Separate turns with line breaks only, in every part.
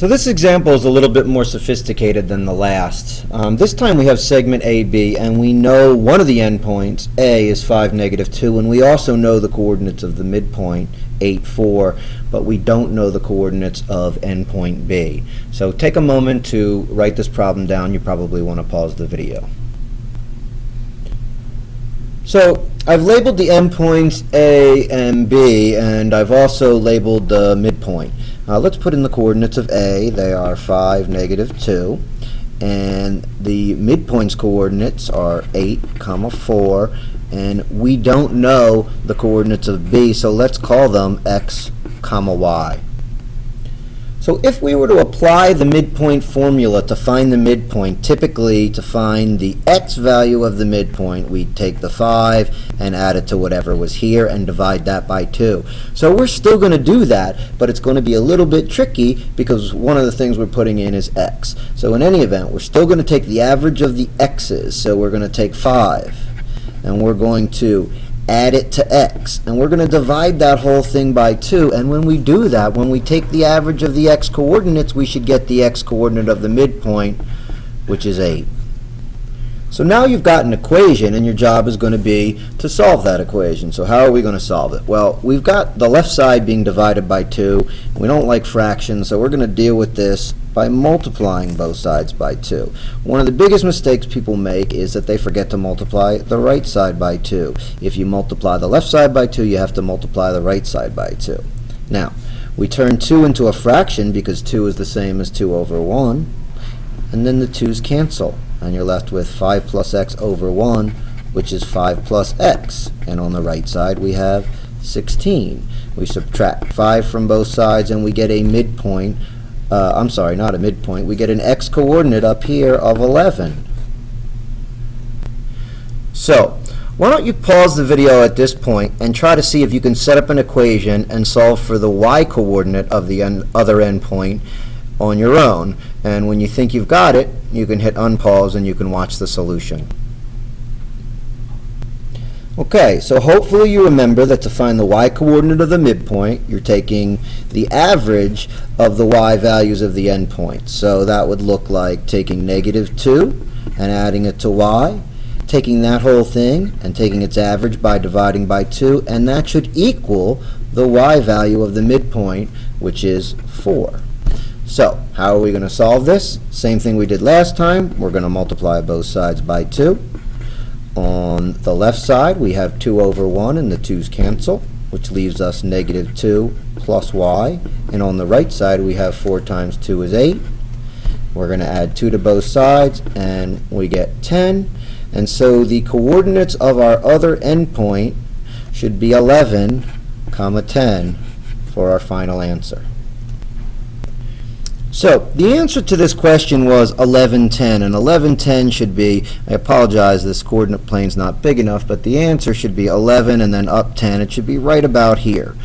So this example is a little bit more sophisticated than the last. This time we have segment AB, and we know one of the endpoints, A, is 5, -2, and we also know the coordinates of the midpoint, 8, 4, but we don't know the coordinates of endpoint B. So take a moment to write this problem down. You probably want to pause the video. So I've labeled the endpoints A and B, and I've also labeled the midpoint. Let's put in the coordinates of A. They are 5, -2, and the midpoint's coordinates are 8, 4, and we don't know the coordinates of B, so let's call them X, Y. So if we were to apply the midpoint formula to find the midpoint, typically to find the X value of the midpoint, we'd take the 5 and add it to whatever was here and divide that by 2. So we're still going to do that, but it's going to be a little bit tricky because one of the things we're putting in is X. So in any event, we're still going to take the average of the X's. So we're going to take 5 and we're going to add it to X, and we're going to divide that whole thing by 2, and when we do that, when we take the average of the X coordinates, we should get the X coordinate of the midpoint, which is 8. So now you've got an equation, and your job is going to be to solve that equation. So how are we going to solve it? Well, we've got the left side being divided by 2. We don't like fractions, so we're going to deal with this by multiplying both sides by 2. One of the biggest mistakes people make is that they forget to multiply the right side by 2. If you multiply the left side by 2, you have to multiply the right side by 2. Now, we turn 2 into a fraction because 2 is the same as 2 over 1, and then the 2's cancel, and you're left with 5 plus x over 1, which is 5 plus x, and on the right side we have 16. We subtract 5 from both sides and we get a midpoint. I'm sorry, not a midpoint. We get an X coordinate up here of 11. So, why don't you pause the video at this point and try to see if you can set up an equation and solve for the Y coordinate of the other endpoint on your own. And when you think you've got it, you can hit unpause and you can watch the solution. Okay, so hopefully you remember that to find the Y coordinate of the midpoint, you're taking the average of the Y values of the endpoint. So that would look like taking -2 and adding it to Y, taking that whole thing and taking its average by dividing by 2, and that should equal the Y value of the midpoint, which is 4. So how are we going to solve this? Same thing we did last time. We're going to multiply both sides by 2. On the left side, we have 2 over 1, and the 2's cancel, which leaves us -2 plus y. And on the right side, we have 4 times 2 is 8. We're going to add 2 to both sides, and we get 10. And so the coordinates of our other endpoint should be 11, 10 for our final answer. So the answer to this question was 11, 10, and 11, 10 should be, I apologize, this coordinate plane's not big enough, but the answer should be 11 and then up 10. It should be right about here.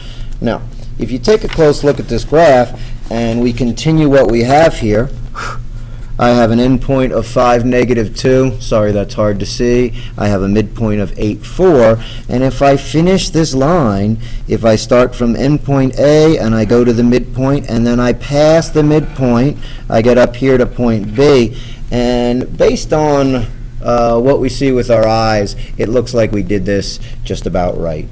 Now, if you take a close look at this graph and we continue what we have here, I have an endpoint of 5, -2. Sorry, that's hard to see. I have a midpoint of 8, 4. And if I finish this line, if I start from endpoint A and I go to the midpoint and then I pass the midpoint, I get up here to point B. And based on what we see with our eyes, it looks like we did this just about right.